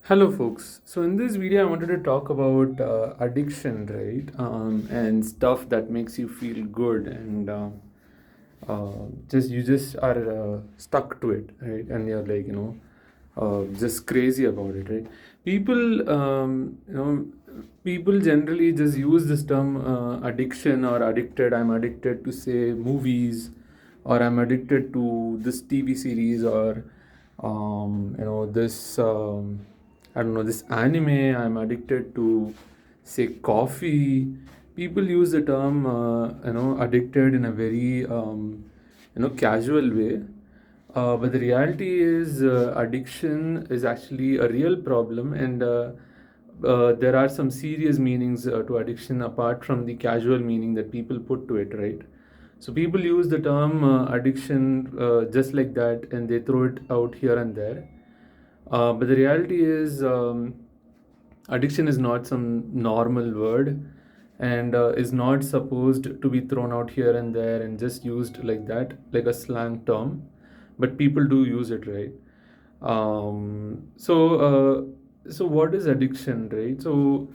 Hello, folks. So, in this video, I wanted to talk about addiction, right? And stuff that makes you feel good, and just you just are stuck to it, right? And you're like, just crazy about it, right? People, people generally just use this term addiction or addicted. I'm addicted to say movies, or I'm addicted to this TV series, or this. I don't know, this anime, I'm addicted to, say, coffee. People use the term, addicted in a very, casual way. But the reality is, addiction is actually a real problem, and there are some serious meanings to addiction apart from the casual meaning that people put to it, right? So people use the term addiction just like that, and they throw it out here and there. But the reality is, addiction is not some normal word, and is not supposed to be thrown out here and there and just used like that, like a slang term. But people do use it, right? So what is addiction, right? So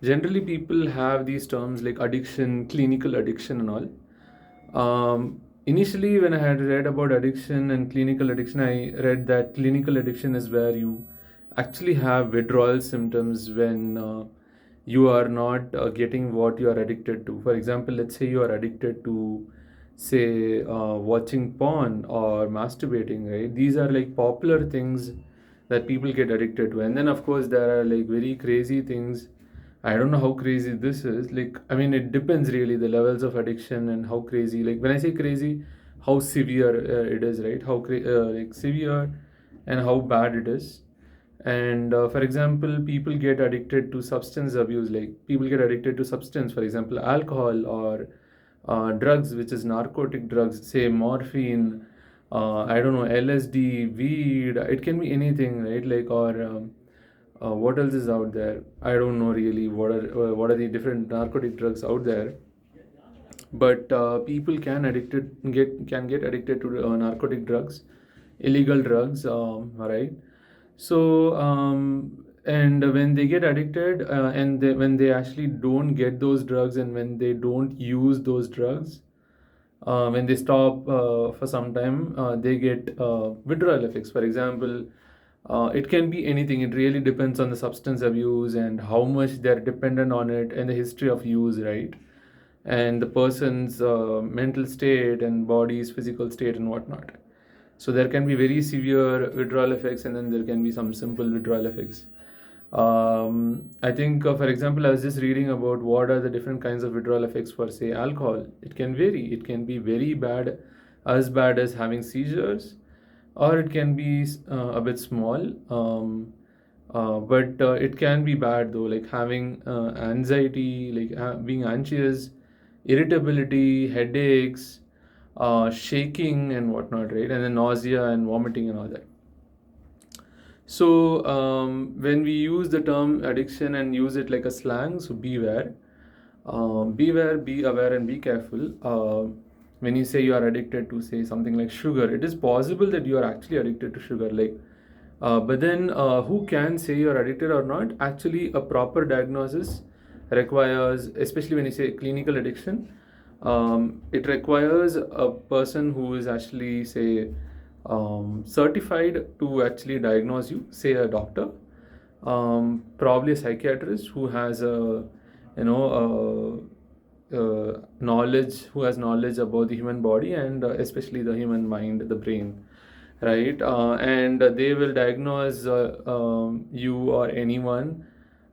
generally, people have these terms like addiction, clinical addiction, and all. Initially, when I had read about addiction and clinical addiction, I read that clinical addiction is where you actually have withdrawal symptoms when you are not getting what you are addicted to. For example, let's say you are addicted to, say, watching porn or masturbating, right? These are like popular things that people get addicted to. And then, of course, there are like very crazy things. I don't know how crazy this is. Like, I mean, it depends really the levels of addiction and how crazy. Like, when I say crazy, how severe it is, right? Like severe and how bad it is. And for example, people get addicted to substance abuse. Like, people get addicted to substance, for example, alcohol or drugs, which is narcotic drugs, say morphine. I don't know, LSD, weed. It can be anything, right? Like, or what else is out there? I don't know really what are the different narcotic drugs out there. But people can get addicted to narcotic drugs, illegal drugs, right? So and when they get addicted, when they actually don't get those drugs, and when they don't use those drugs, when they stop for some time, they get withdrawal effects. For example, it can be anything. It really depends on the substance abuse and how much they're dependent on it and the history of use, right? And the person's mental state and body's physical state and whatnot. So there can be very severe withdrawal effects, and then there can be some simple withdrawal effects. I think, for example, I was just reading about what are the different kinds of withdrawal effects for, say, alcohol. It can vary. It can be very bad, as bad as having seizures, or it can be a bit small. But it can be bad though, like having anxiety, like being anxious, irritability, headaches, shaking, and whatnot, right? And then nausea and vomiting and all that. So when we use the term addiction and use it like a slang, so beware. Beware, be aware, and be careful. When you say you are addicted to, say, something like sugar, it is possible that you are actually addicted to sugar. Like, but then who can say you are addicted or not? Actually, a proper diagnosis requires, especially when you say clinical addiction, it requires a person who is actually, say, certified to actually diagnose you, say a doctor, probably a psychiatrist who has a, knowledge, who has knowledge about the human body, and especially the human mind, the brain, right? And they will diagnose you or anyone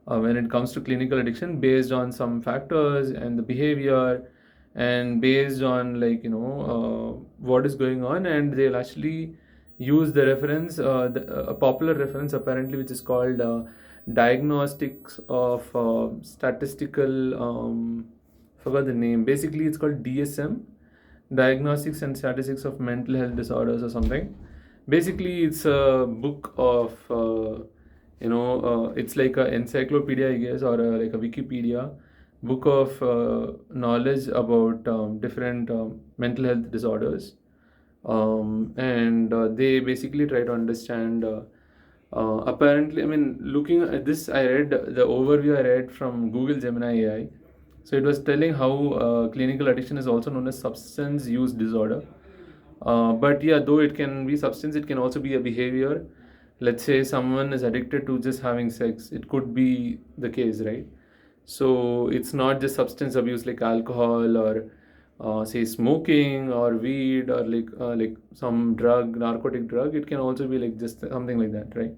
when it comes to clinical addiction based on some factors and the behavior, and based on, like, what is going on. And they'll actually use the reference, a popular reference apparently, which is called diagnostics of statistical, forgot the name. Basically, it's called DSM, diagnostics and statistics of mental health disorders or something. Basically, it's a book of it's like an encyclopedia, I guess, or like a Wikipedia book of knowledge about different mental health disorders. And they basically try to understand Apparently, I mean, looking at this, I read the overview I read from Google Gemini AI. So it was telling how clinical addiction is also known as substance use disorder. But yeah, though it can be substance, it can also be a behavior. Let's say someone is addicted to just having sex, it could be the case, right? So it's not just substance abuse like alcohol or say smoking or weed or like some drug, narcotic drug. It can also be like just something like that, right?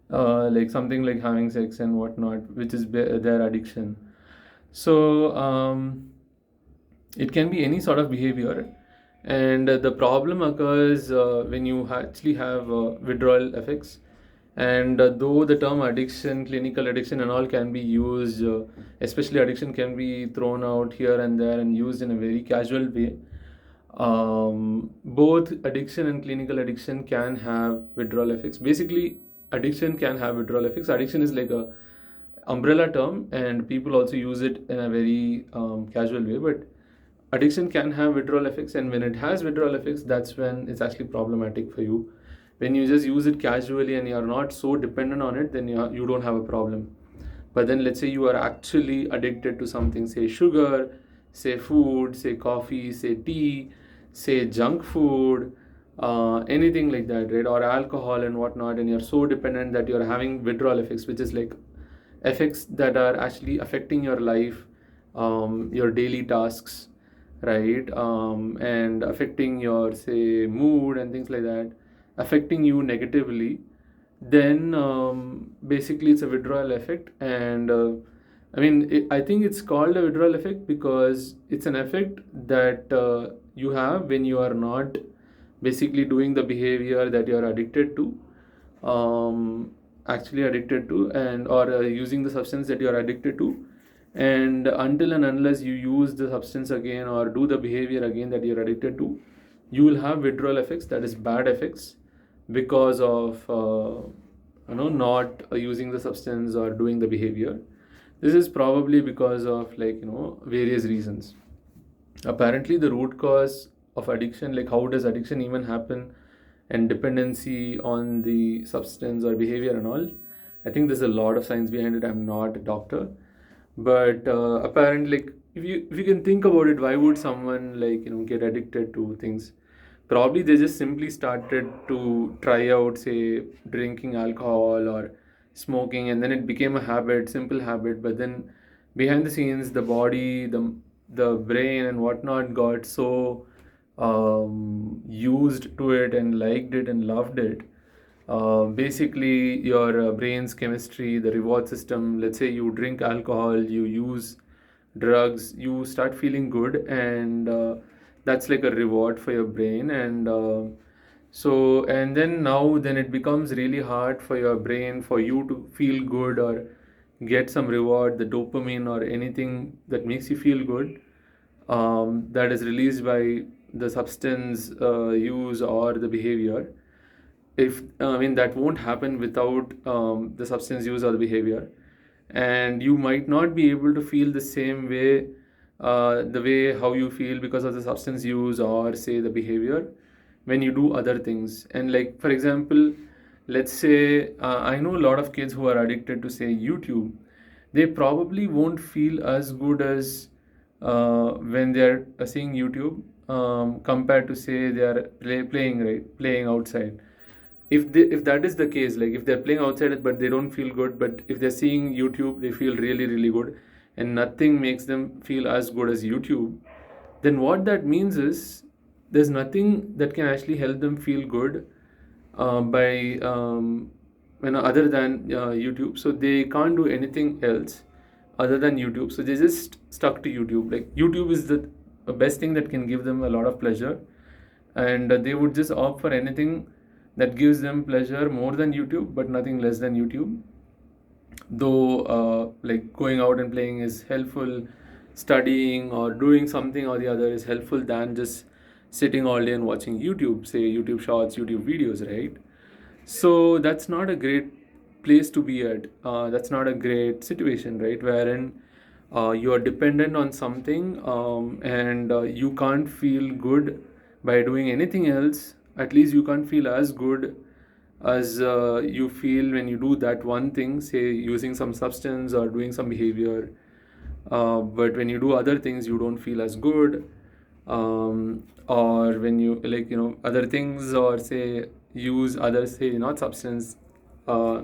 Like something like having sex and whatnot, which is their addiction. So it can be any sort of behavior, and the problem occurs when you actually have withdrawal effects. And though the term addiction, clinical addiction, and all can be used, especially addiction can be thrown out here and there and used in a very casual way. Both addiction and clinical addiction can have withdrawal effects. Basically, addiction can have withdrawal effects. Addiction is like a umbrella term, and people also use it in a very casual way. But addiction can have withdrawal effects, and when it has withdrawal effects, that's when it's actually problematic for you. When you just use it casually and you're not so dependent on it, then you don't have a problem. But then let's say you are actually addicted to something, say sugar, say food, say coffee, say tea, say junk food, anything like that, right? Or alcohol and whatnot, and you're so dependent that you're having withdrawal effects, which is like effects that are actually affecting your life, your daily tasks, right? And affecting your, say, mood and things like that, affecting you negatively, then basically it's a withdrawal effect. And I mean, I think it's called a withdrawal effect because it's an effect that you have when you are not basically doing the behavior that you are addicted to, actually addicted to, and or using the substance that you are addicted to. And until and unless you use the substance again or do the behavior again that you're addicted to, you will have withdrawal effects, that is bad effects, because of not using the substance or doing the behavior. This is probably because of various reasons. Apparently the root cause of addiction, like how does addiction even happen, and dependency on the substance or behavior and all, I think there's a lot of science behind it. I'm not a doctor, but apparently, like, if you can think about it, why would someone get addicted to things? Probably they just simply started to try out, say, drinking alcohol or smoking, and then it became a habit, simple habit. But then behind the scenes, the body, the brain and whatnot got so used to it and liked it and loved it. Basically, your brain's chemistry, the reward system, let's say you drink alcohol, you use drugs, you start feeling good, and that's like a reward for your brain. And and then then it becomes really hard for your brain for you to feel good or get some reward, the dopamine or anything that makes you feel good, that is released by the substance use or the behavior. If I mean, that won't happen without the substance use or the behavior, and you might not be able to feel the same way, the way how you feel because of the substance use or say the behavior when you do other things. And like for example, let's say I know a lot of kids who are addicted to, say, YouTube. They probably won't feel as good as when they're seeing YouTube, compared to, say, they are playing outside. If that is the case, like if they're playing outside but they don't feel good, but if they're seeing YouTube they feel really really good, and nothing makes them feel as good as YouTube, then what that means is there's nothing that can actually help them feel good by other than YouTube. So they can't do anything else other than YouTube, so they just stuck to YouTube. Like YouTube is the best thing that can give them a lot of pleasure, and they would just opt for anything that gives them pleasure more than YouTube, but nothing less than YouTube. Though, like going out and playing is helpful, studying or doing something or the other is helpful than just sitting all day and watching YouTube, say YouTube shorts, YouTube videos, right? So that's not a great place to be at. That's not a great situation, right? Wherein you are dependent on something, and you can't feel good by doing anything else. At least you can't feel as good as you feel when you do that one thing, say using some substance or doing some behavior. But when you do other things, you don't feel as good. Or when you like, other things, or say use others, say not substance, uh,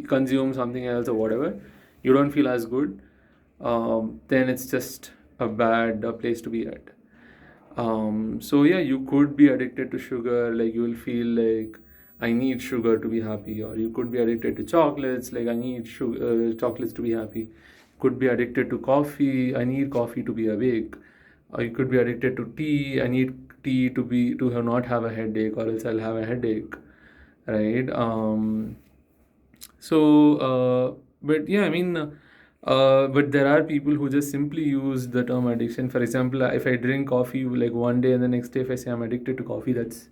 consume something else or whatever, you don't feel as good. Then it's just a bad place to be at. So yeah, you could be addicted to sugar, like you will feel like I need sugar to be happy, or you could be addicted to chocolates, like I need chocolates to be happy. Could be addicted to coffee, I need coffee to be awake. Or you could be addicted to tea, I need tea to have not have a headache, or else I'll have a headache, right? But yeah, I mean, but there are people who just simply use the term addiction. For example, if I drink coffee like one day and the next day if I say I'm addicted to coffee, that's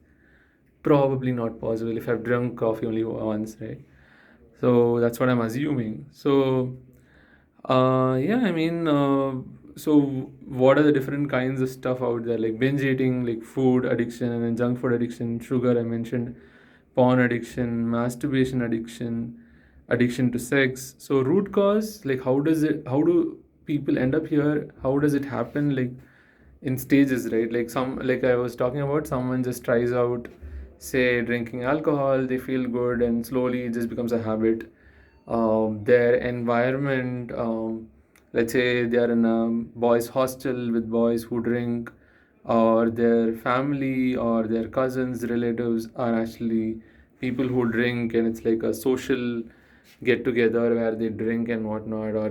probably not possible if I've drunk coffee only once, right? So that's what I'm assuming. So, yeah, I mean, so what are the different kinds of stuff out there? Like binge eating, like food addiction, and then junk food addiction, sugar, I mentioned, porn addiction, masturbation addiction, addiction to sex. So root cause, like how do people end up here? How does it happen? Like in stages, right? Like I was talking about, someone just tries out, say, drinking alcohol, they feel good, and slowly it just becomes a habit. Their environment, let's say they are in a boys' hostel with boys who drink, or their family or their cousins, relatives are actually people who drink, and it's like a social get together where they drink and whatnot, or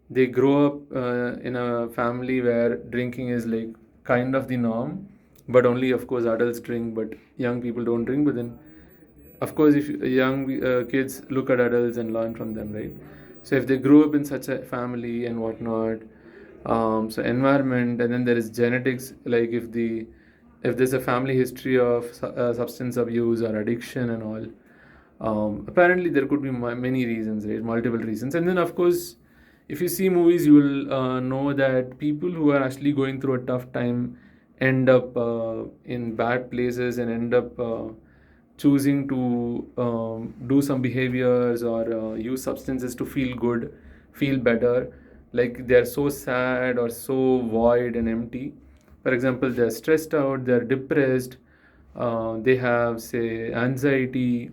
they grow up in a family where drinking is like kind of the norm, but only of course adults drink, but young people don't drink. But then of course if young kids look at adults and learn from them, right? So if they grew up in such a family and whatnot, so environment, and then there is genetics, like if there's a family history of substance abuse or addiction and all, apparently there could be many reasons, right? Multiple reasons. And then of course if you see movies, you will know that people who are actually going through a tough time end up in bad places, and end up choosing to do some behaviors, or use substances to feel good, feel better. Like they're so sad or so void and empty. For example, they're stressed out, they're depressed, they have, say, anxiety,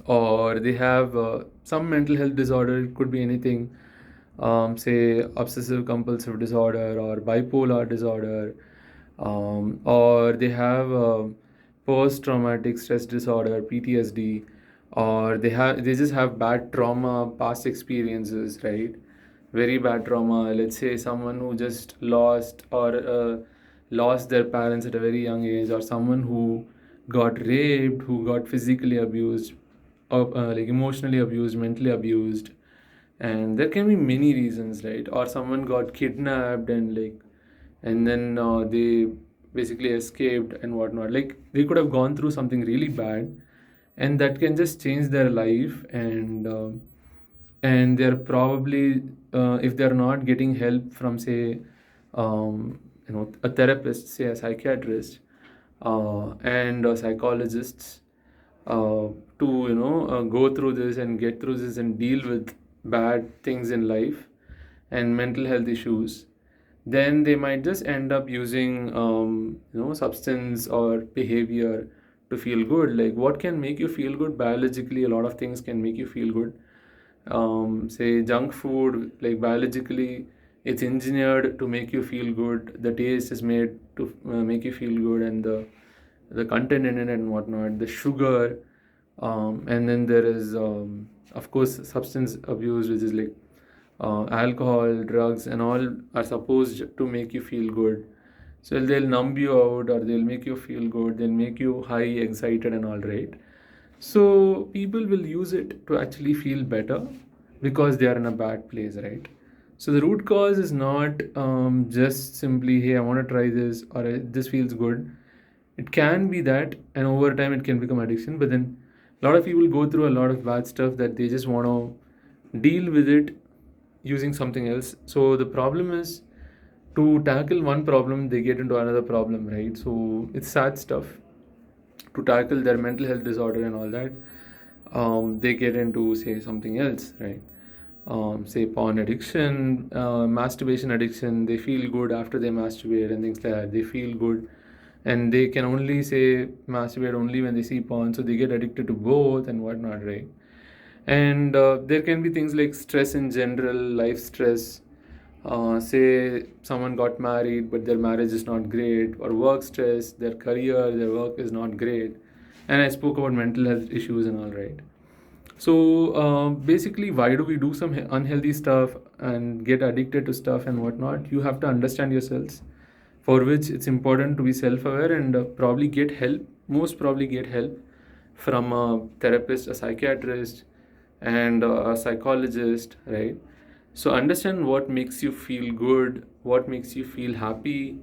or they have some mental health disorder. It could be anything, say obsessive compulsive disorder or bipolar disorder, or they have post traumatic stress disorder, PTSD, or they just have bad trauma, past experiences, right? Very bad trauma. Let's say someone who just lost their parents at a very young age, or someone who got raped, who got physically abused, or like emotionally abused, mentally abused. And there can be many reasons, right? Or someone got kidnapped, and then they basically escaped and whatnot. Like they could have gone through something really bad, and that can just change their life. And they're probably, if they're not getting help from, say, a therapist, say a psychiatrist, and psychologists, to go through this and get through this and deal with bad things in life and mental health issues, then they might just end up using substance or behavior to feel good. Like what can make you feel good biologically? A lot of things can make you feel good. Say junk food, like biologically it's engineered to make you feel good. The taste is made to make you feel good, and the content in it and whatnot, the sugar, and then there is of course substance abuse, which is like alcohol, drugs, and all are supposed to make you feel good. So they'll numb you out, or they'll make you feel good, they'll make you high, excited, and all, right? So people will use it to actually feel better because they are in a bad place, right? So the root cause is not just simply, hey, I want to try this, or this feels good. It can be that, and over time it can become addiction. But then a lot of people go through a lot of bad stuff that they just want to deal with it using something else. So the problem is, to tackle one problem, they get into another problem, right? So it's sad stuff. to tackle their mental health disorder and all that, they get into, say, something else, right? Say porn addiction, masturbation addiction. They feel good after they masturbate and things like that. They feel good, and they can only say masturbate only when they see porn, so they get addicted to both and whatnot, right? And there can be things like stress in general, life stress. Say someone got married, but their marriage is not great, or work stress, their career, their work is not great. And I spoke about mental health issues and all, right? So basically, why do we do some unhealthy stuff and get addicted to stuff and whatnot? You have to understand yourselves, for which it's important to be self-aware and probably get help. Most probably get help from a therapist, a psychiatrist, and a psychologist, right? So understand what makes you feel good, what makes you feel happy,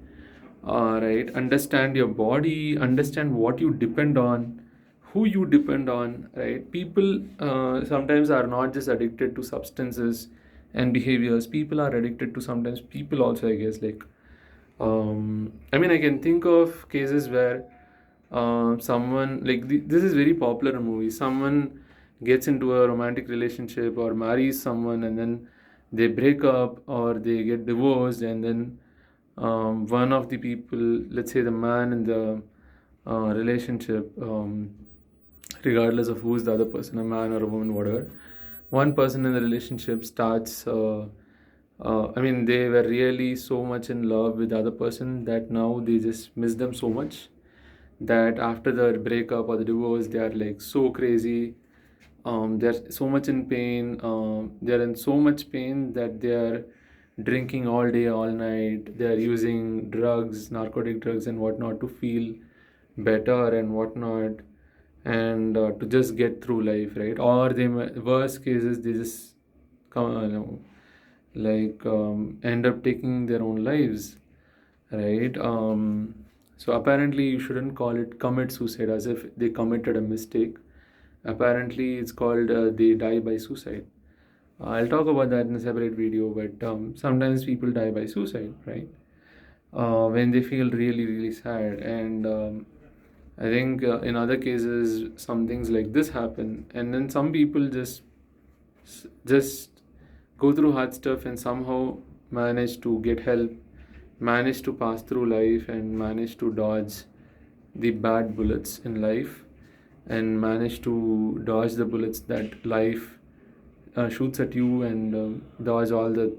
right? Understand your body, understand what you depend on, who you depend on, right? People sometimes are not just addicted to substances and behaviors. People are addicted to sometimes people also, I guess. Like, I mean, I can think of cases where someone, like, this is very popular in movies. Someone gets into a romantic relationship or marries someone, and then they break up or they get divorced, and then one of the people, let's say the man in the relationship, regardless of who's the other person, a man or a woman, whatever, one person in the relationship starts. I mean, they were really so much in love with the other person that now they just miss them so much that after the breakup or the divorce, they are like so crazy. They're so much in pain. They're in so much pain that they are drinking all day, all night. They are using drugs, narcotic drugs, and whatnot to feel better and whatnot, and to just get through life, right? Or they, worst cases, they just come, like end up taking their own lives, right? So apparently you shouldn't call it commit suicide as if they committed a mistake. Apparently it's called they die by suicide. I'll talk about that in a separate video, but sometimes people die by suicide, right? When they feel really, really sad. And I think in other cases, some things like this happen, and then some people just go through hard stuff and somehow manage to get help, manage to pass through life, and manage to dodge the bad bullets in life, and manage to dodge the bullets that life shoots at you, and dodge all the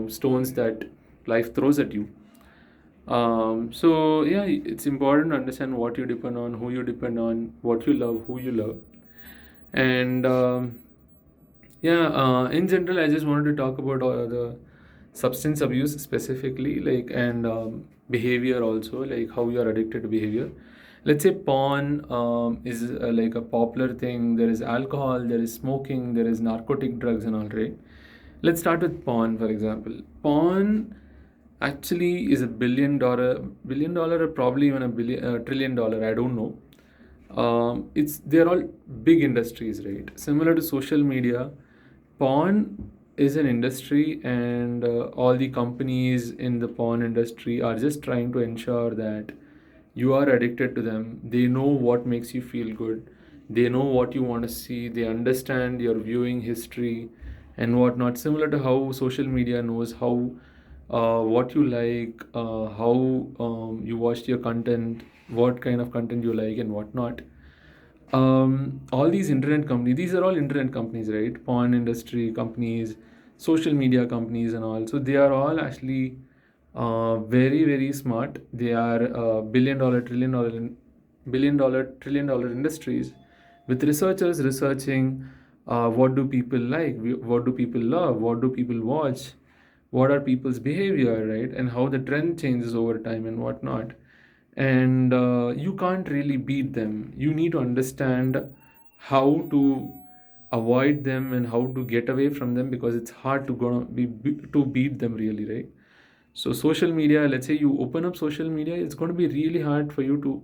stones that life throws at you. So yeah, it's important to understand what you depend on, who you depend on, what you love, who you love. And yeah, in general, I just wanted to talk about the substance abuse specifically, like, and behavior also, like how you are addicted to behavior. Let's say porn is like a popular thing. There is alcohol, there is smoking, there is narcotic drugs and all, right? Let's start with porn, for example. Porn actually is a billion dollar, or probably even a trillion dollar, I don't know. It's They're all big industries, right? Similar to social media, porn is an industry, and all the companies in the porn industry are just trying to ensure that you are addicted to them. They know what makes you feel good, they know what you want to see, they understand your viewing history and whatnot. Similar to how social media knows how what you like, how you watched your content, what kind of content you like and whatnot. All these internet companies, these are all internet companies, right? Porn industry companies, social media companies and all. So they are all actually very, very smart. They are billion dollar, trillion dollar industries, with researchers researching what do people like, what do people love, what do people watch, what are people's behavior, right? And how the trend changes over time and whatnot. And you can't really beat them. You need to understand how to avoid them and how to get away from them, because it's hard to to beat them, really, right? So social media, let's say you open up social media, it's going to be really hard for you to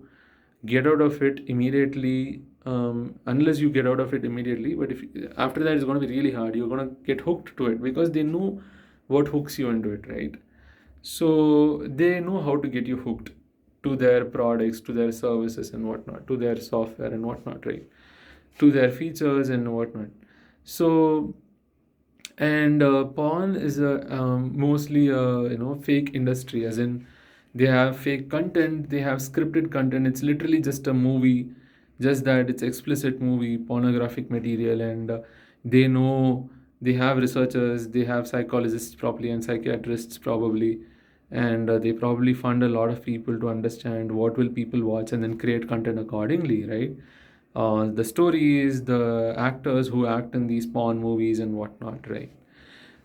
get out of it immediately, unless you get out of it immediately. But if after that, it's going to be really hard. You're going to get hooked to it because they know what hooks you into it, right? So they know how to get you hooked. to their products, to their services and whatnot, to their software and whatnot, right? To their features and whatnot. So, and porn is a mostly a fake industry, as in they have fake content, they have scripted content. It's literally just a movie, just that it's explicit movie, pornographic material, and they know, they have researchers, they have psychologists probably and psychiatrists probably, and they probably fund a lot of people to understand what will people watch and then create content accordingly, right? The stories, the actors who act in these porn movies and whatnot, right?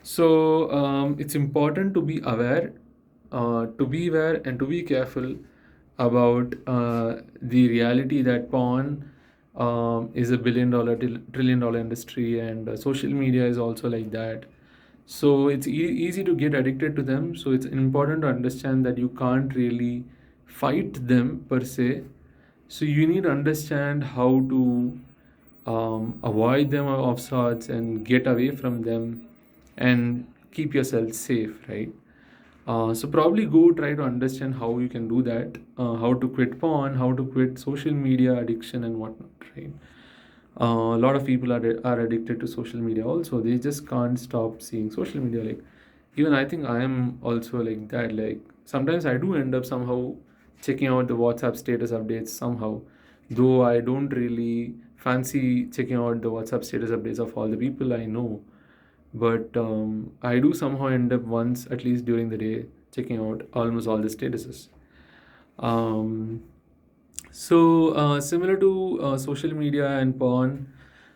So it's important to be aware, and to be careful about the reality that porn is a billion-dollar, trillion-dollar industry, and social media is also like that. So it's easy to get addicted to them. So it's important to understand that you can't really fight them per se. So you need to understand how to avoid them of sorts and get away from them and keep yourself safe, right? So probably go try to understand how you can do that, how to quit porn, how to quit social media addiction and whatnot, right? A lot of people are addicted to social media also. They just can't stop seeing social media. Like, even I think I am also like that. Like, sometimes I do end up somehow checking out the WhatsApp status updates somehow, though I don't really fancy checking out the WhatsApp status updates of all the people I know. But I do somehow end up once, at least during the day, checking out almost all the statuses. Um, Similar to social media and porn,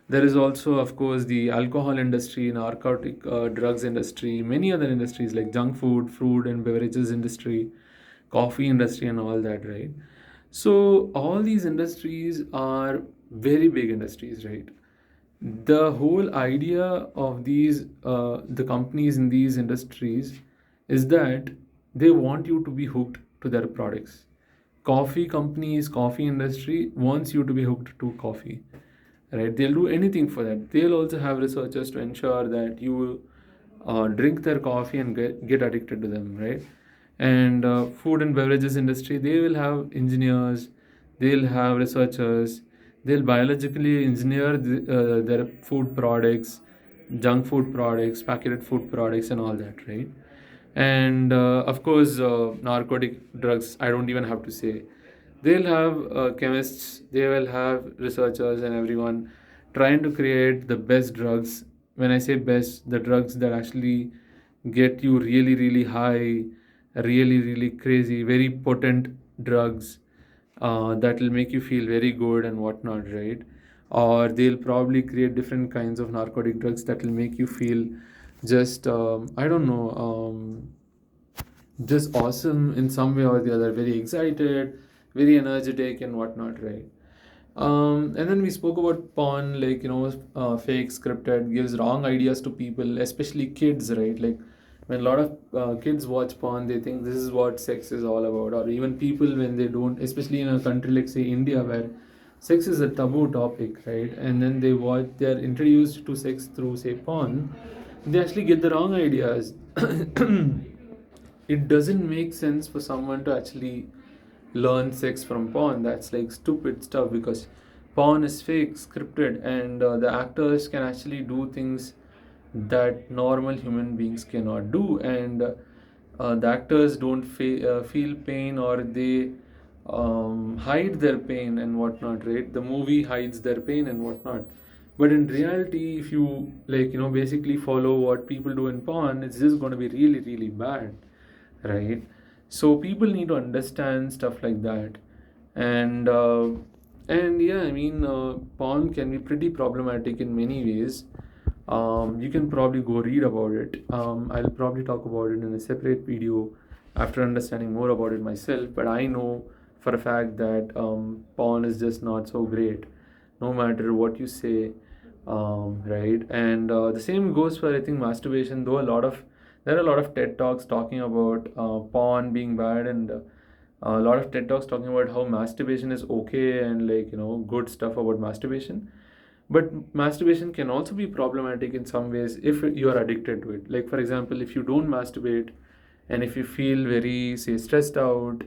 there is also, of course, the alcohol industry, narcotic drugs industry, many other industries like junk food, food and beverages industry, coffee industry, and all that, right? So all these industries are very big industries, right? The whole idea of the companies in these industries is that they want you to be hooked to their products. Coffee companies, coffee industry wants you to be hooked to coffee, right? They'll do anything for that. They'll also have researchers to ensure that you drink their coffee and get addicted to them, right? And food and beverages industry, they will have engineers, they'll have researchers, they'll biologically engineer their food products, junk food products, packaged food products, and all that, right? And of course, narcotic drugs, I don't even have to say. They'll have chemists, they will have researchers, and everyone trying to create the best drugs. When I say best, the drugs that actually get you really, really high, really, really crazy, very potent drugs that will make you feel very good and whatnot, right? Or they'll probably create different kinds of narcotic drugs that will make you feel just, I don't know, just awesome in some way or the other, very excited, very energetic, and whatnot, right? And then we spoke about porn, like, fake, scripted, gives wrong ideas to people, especially kids, right? Like, when a lot of kids watch porn, they think this is what sex is all about. Or even people, when they don't, especially in a country like, say, India, where sex is a taboo topic, right? And then they're introduced to sex through, say, porn, they actually get the wrong ideas. It doesn't make sense for someone to actually learn sex from porn. That's like stupid stuff, because porn is fake, scripted, and the actors can actually do things that normal human beings cannot do. And the actors don't feel pain, or they hide their pain and whatnot, right? The movie hides their pain and whatnot. But in reality, if you, like, basically follow what people do in porn, it's just going to be really, really bad, right? So people need to understand stuff like that. And uh, and yeah, I mean, porn can be pretty problematic in many ways. You can probably go read about it. I'll probably talk about it in a separate video after understanding more about it myself. But I know for a fact that porn is just not so great, no matter what you say, right? And the same goes for, I think, masturbation. Though there are a lot of TED talks talking about porn being bad, and a lot of TED talks talking about how masturbation is okay, and, like, good stuff about masturbation. But masturbation can also be problematic in some ways if you are addicted to it. Like, for example, if you don't masturbate, and if you feel very, say, stressed out,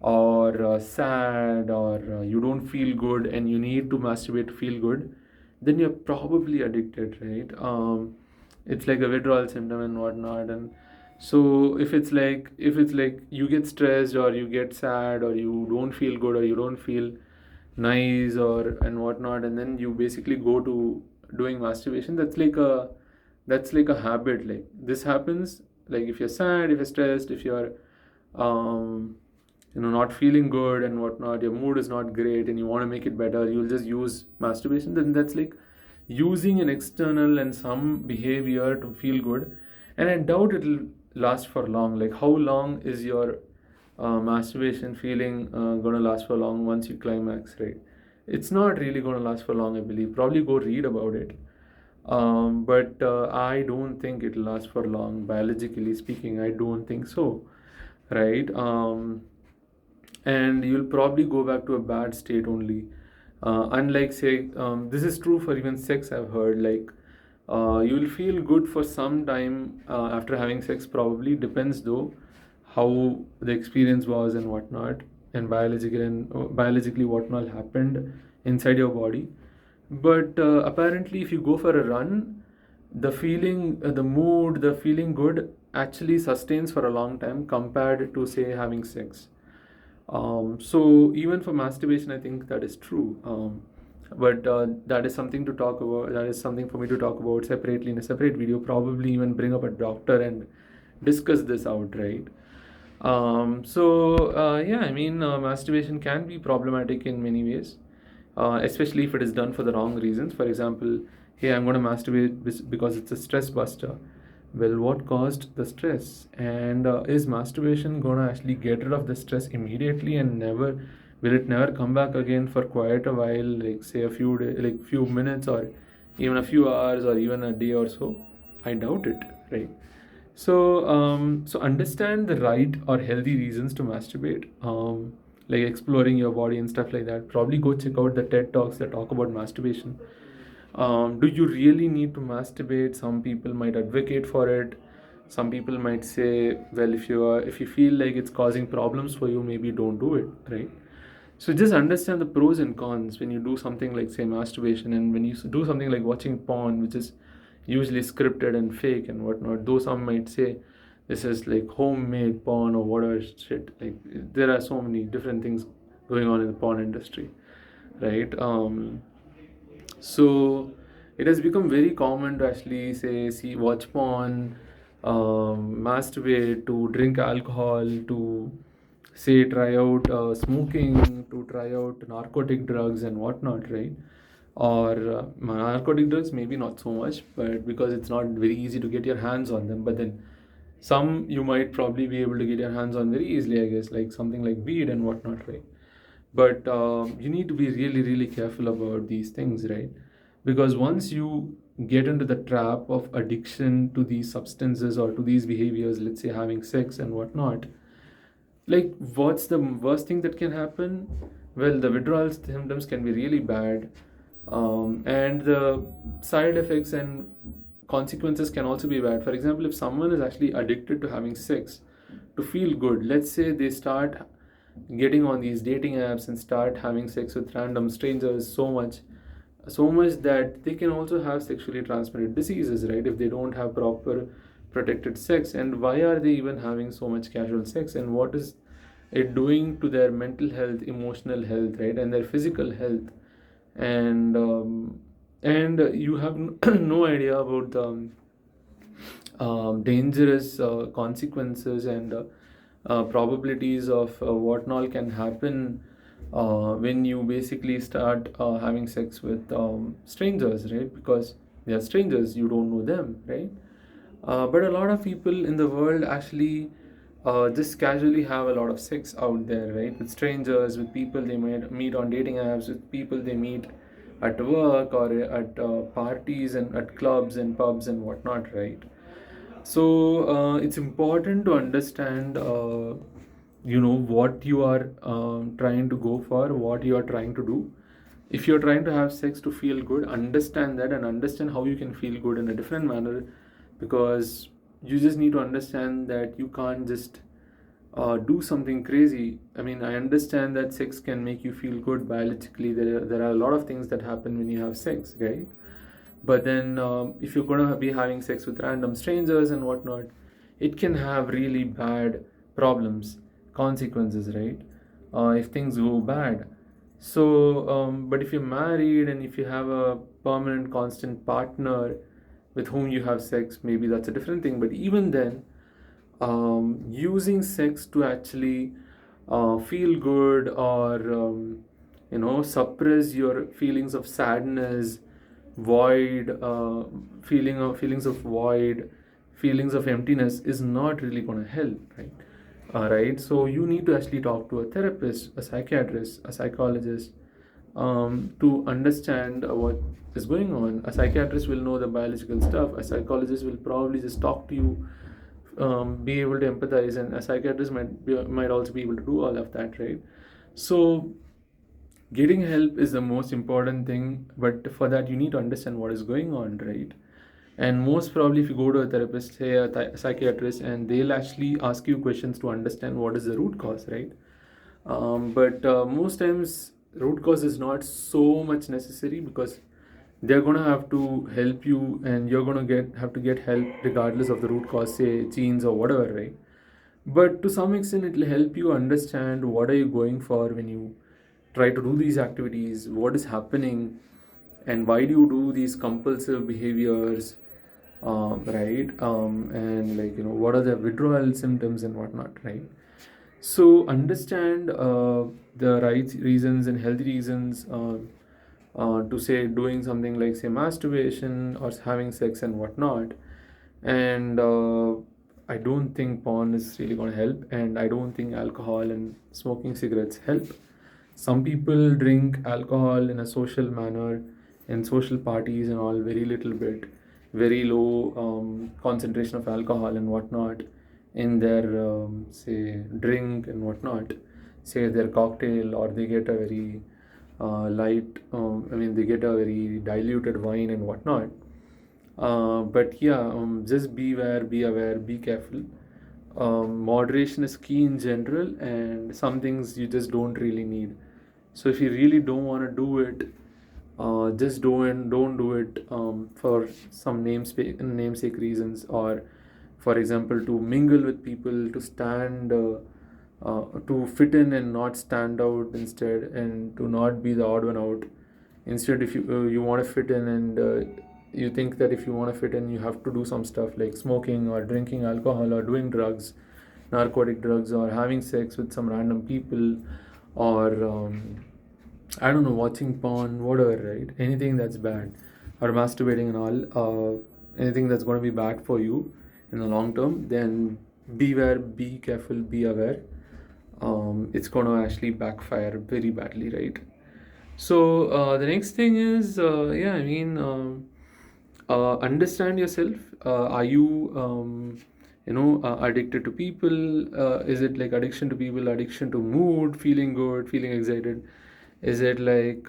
or sad, or you don't feel good and you need to masturbate to feel good, then you're probably addicted, right? It's like a withdrawal symptom and whatnot. And so if it's like you get stressed or you get sad or you don't feel good or you don't feel nice or and whatnot, and then you basically go to doing masturbation, that's like a habit. Like this happens, like if you're sad, if you're stressed, if you're um not feeling good and whatnot, your mood is not great and you want to make it better, you'll just use masturbation. Then that's like using an external and some behavior to feel good. And I doubt it'll last for long. Like how long is your masturbation feeling gonna last for long once you climax, right? It's not really gonna last for long, I believe. Probably go read about it. But I don't think it'll last for long. Biologically speaking, I don't think so, right? And you'll probably go back to a bad state only. Unlike, say, this is true for even sex, I've heard. Like, you'll feel good for some time after having sex, probably. Depends, though, how the experience was and whatnot, and biologically whatnot happened inside your body. But apparently, if you go for a run, the feeling, the mood, the feeling good actually sustains for a long time compared to, say, having sex. So even for masturbation, I think that is true. But that is something to talk about. That is something for me to talk about separately in a separate video. Probably even bring up a doctor and discuss this out, right? Yeah, I mean, masturbation can be problematic in many ways, especially if it is done for the wrong reasons. For example, hey, I'm going to masturbate because it's a stress buster. Well, what caused the stress? And is masturbation going to actually get rid of the stress immediately and will it never come back again for quite a while, like say a few like few minutes or even a few hours or even a day or so? I doubt it, right? So understand the right or healthy reasons to masturbate, like exploring your body and stuff like that. Probably go check out the TED Talks that talk about masturbation. Do you really need to masturbate? Some people might advocate for it. Some people might say, well, if you feel like it's causing problems for you, maybe don't do it, right? So just understand the pros and cons when you do something like, say, masturbation, and when you do something like watching porn, which is usually scripted and fake and whatnot. Though some might say this is like homemade porn or whatever shit. Like there are so many different things going on in the porn industry, right? So it has become very common to actually say, see, watch porn, masturbate, to drink alcohol, to say try out smoking, to try out narcotic drugs and whatnot, right? Or narcotic drugs, maybe not so much, but because it's not very easy to get your hands on them. But then some you might probably be able to get your hands on very easily, I guess, like something like weed and whatnot, right? But you need to be really, really careful about these things, right? Because once you get into the trap of addiction to these substances or to these behaviors, let's say having sex and whatnot, like what's the worst thing that can happen? Well, the withdrawal symptoms can be really bad, and the side effects and consequences can also be bad. For example, if someone is actually addicted to having sex to feel good, let's say they start getting on these dating apps and start having sex with random strangers so much that they can also have sexually transmitted diseases, right? If they don't have proper protected sex. And why are they even having so much casual sex, and what is it doing to their mental health, emotional health, right, and their physical health? And you have no idea about the dangerous consequences and probabilities of what all can happen when you basically start having sex with strangers, right? Because they are strangers, you don't know them, right? But a lot of people in the world actually just casually have a lot of sex out there, right? With strangers, with people they might meet on dating apps, with people they meet at work or at parties and at clubs and pubs and whatnot, right? So it's important to understand, what you are trying to go for, what you are trying to do. If you're trying to have sex to feel good, understand that and understand how you can feel good in a different manner, because you just need to understand that you can't just do something crazy. I mean, I understand that sex can make you feel good biologically. There are a lot of things that happen when you have sex, right? But then, if you're going to be having sex with random strangers and whatnot, it can have really bad problems, consequences, right? If things go bad. So, but if you're married and if you have a permanent, constant partner with whom you have sex, maybe that's a different thing. But even then, using sex to actually feel good, or suppress your feelings of sadness, void, feelings of void, feelings of emptiness, is not really going to help, right? Right, so you need to actually talk to a therapist, a psychiatrist, a psychologist, to understand what is going on. A psychiatrist will know the biological stuff. A psychologist will probably just talk to you, be able to empathize, and a psychiatrist might also be able to do all of that, right? So getting help is the most important thing, but for that you need to understand what is going on, right? And most probably, if you go to a therapist, say a psychiatrist, and they'll actually ask you questions to understand what is the root cause, right? But most times root cause is not so much necessary, because they're going to have to help you, and you're going to get have to get help regardless of the root cause, say genes or whatever, right? But to some extent it will help you understand what are you going for when you try to do these activities, what is happening, and why do you do these compulsive behaviors, right? And like, what are the withdrawal symptoms and whatnot, right? So understand the right reasons and healthy reasons, to say doing something like, say, masturbation or having sex and whatnot. And I don't think porn is really going to help, and I don't think alcohol and smoking cigarettes help. Some people drink alcohol in a social manner, in social parties and all, very little bit, very low concentration of alcohol and whatnot in their, say, drink and whatnot, say their cocktail, or they get a very light, they get a very diluted wine and whatnot. But yeah, just beware, be aware, be careful. Moderation is key in general, and some things you just don't really need. So if you really don't want to do it, just don't do it, for some namesake reasons, or for example, to mingle with people, to stand, to fit in and not stand out instead, and to not be the odd one out. Instead, if you want to fit in, and you think that if you want to fit in, you have to do some stuff like smoking or drinking alcohol or doing drugs, narcotic drugs, or having sex with some random people, or I don't know, watching porn, whatever, right? Anything that's bad, or masturbating and all, anything that's going to be bad for you in the long term, then beware, be careful, be aware. It's going to actually backfire very badly, right? So the next thing is, understand yourself. Are you, addicted to people? Is it like addiction to people, addiction to mood, feeling good, feeling excited? Is it like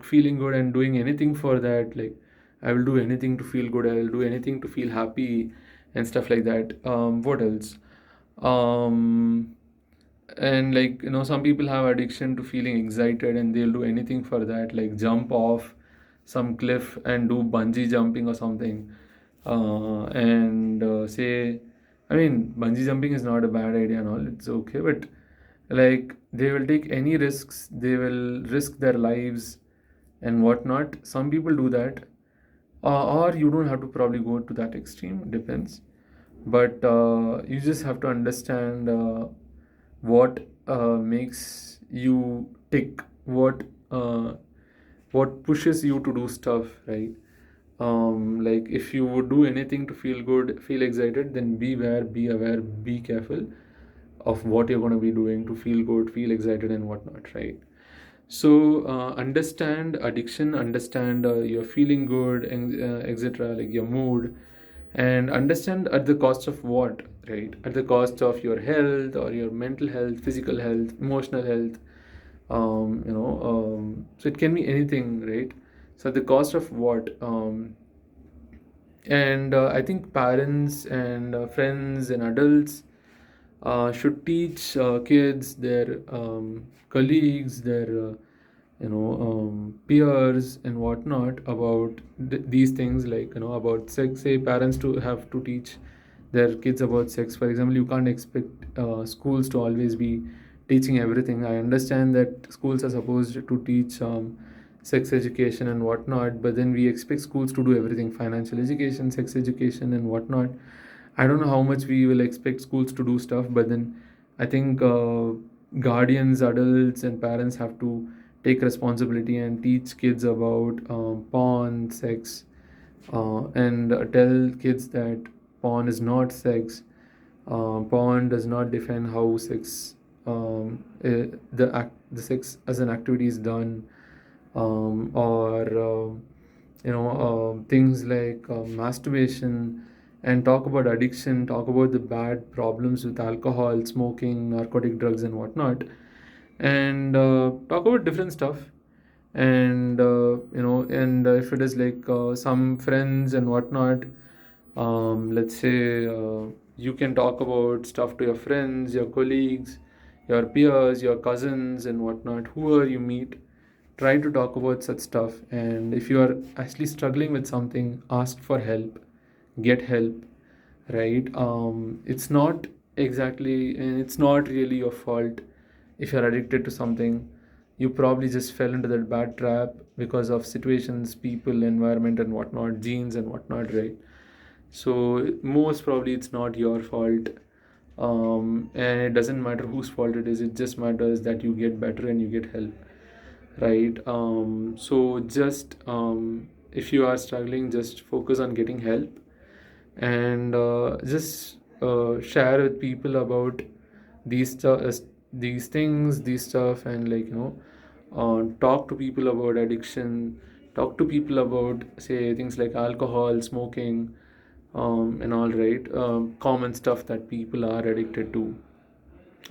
feeling good and doing anything for that? Like, I will do anything to feel good. I will do anything to feel happy and stuff like that. What else? Um, and like, some people have addiction to feeling excited, and they'll do anything for that, like jump off some cliff and do bungee jumping or something. And say, I mean, bungee jumping is not a bad idea and all, it's okay, but like, they will take any risks, they will risk their lives and whatnot. Some people do that, or you don't have to probably go to that extreme, depends. But you just have to understand what makes you tick, uh, what pushes you to do stuff, right? Like, if you would do anything to feel good, feel excited, then beware, be aware, be careful of what you're going to be doing to feel good, feel excited and whatnot, right? So understand addiction, understand you're feeling good, and etc., like your mood, and understand at the cost of what, right? At the cost of your health, or your mental health, physical health, emotional health. So it can be anything, right? So at the cost of what? And I think parents and friends and adults, should teach kids, their colleagues, their peers and whatnot about these things, like about sex. Say parents to have to teach their kids about sex. For example, you can't expect schools to always be teaching everything. I understand that schools are supposed to teach sex education and whatnot, but then we expect schools to do everything: financial education, sex education, and whatnot. I don't know how much we will expect schools to do stuff, but then I think guardians, adults, and parents have to take responsibility and teach kids about porn, sex, and tell kids that porn is not sex. Porn does not define how sex, the sex as an activity is done, or things like masturbation, and talk about addiction, talk about the bad problems with alcohol, smoking, narcotic drugs, and whatnot, and talk about different stuff. And if it is like some friends and whatnot, let's say you can talk about stuff to your friends, your colleagues, your peers, your cousins, and whatnot, whoever you meet. Try to talk about such stuff, and if you are actually struggling with something, ask for help, get help, right? It's not exactly, and it's not really your fault if you're addicted to something. You probably just fell into that bad trap because of situations, people, environment, and whatnot, genes and whatnot, right? So most probably it's not your fault. And it doesn't matter whose fault it is, it just matters that you get better and you get help, right? So just if you are struggling, just focus on getting help, and just share with people about these things, these stuff, and talk to people about addiction, talk to people about, say, things like alcohol, smoking, and all, right? Common stuff that people are addicted to,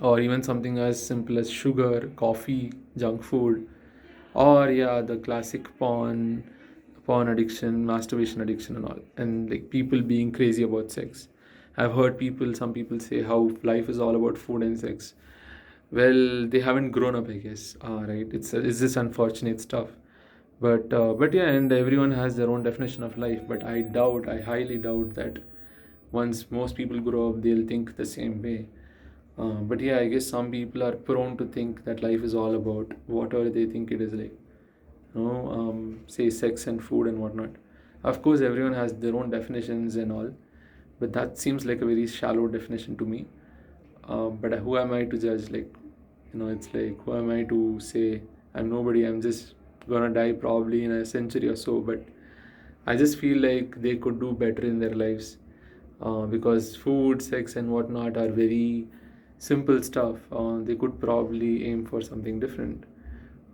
or even something as simple as sugar, coffee, junk food, or yeah, the classic porn addiction, masturbation addiction, and all, and like people being crazy about sex. I've heard some people say how life is all about food and sex. Well, they haven't grown up, I guess. Right? It's just unfortunate stuff. But yeah, and everyone has their own definition of life. But I highly doubt that once most people grow up, they'll think the same way. But yeah, I guess some people are prone to think that life is all about whatever they think it is, like, say sex and food and whatnot. Of course, everyone has their own definitions and all, but that seems like a very shallow definition to me. But who am I to judge? Like, it's like, who am I to say I'm nobody? I'm just gonna die probably in a century or so. But I just feel like they could do better in their lives, because food, sex, and whatnot are very simple stuff. They could probably aim for something different.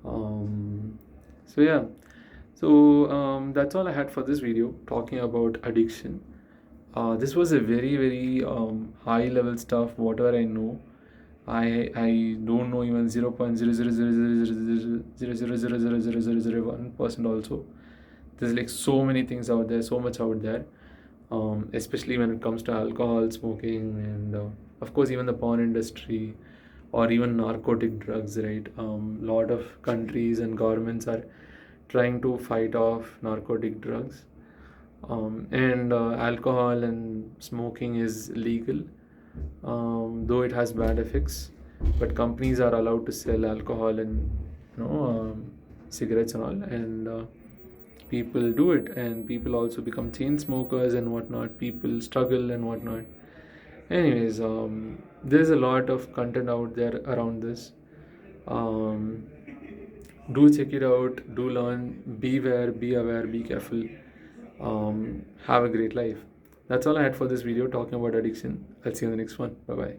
So yeah, that's all I had for this video talking about addiction. This was a very very high level stuff. Whatever I know, I don't know even 0.0000000000001% also. There's like so many things out there, so much out there, especially when it comes to alcohol, smoking, and of course even the porn industry, or even narcotic drugs, right? Lot of countries and governments are trying to fight off narcotic drugs, and alcohol and smoking is legal, though it has bad effects. But companies are allowed to sell alcohol and cigarettes and all, and people do it, and people also become chain smokers and whatnot. People struggle and whatnot. Anyways, there's a lot of content out there around this. Um, do check it out. Do learn. Beware. Be aware. Be careful. Have a great life. That's all I had for this video talking about addiction. I'll see you in the next one. Bye bye.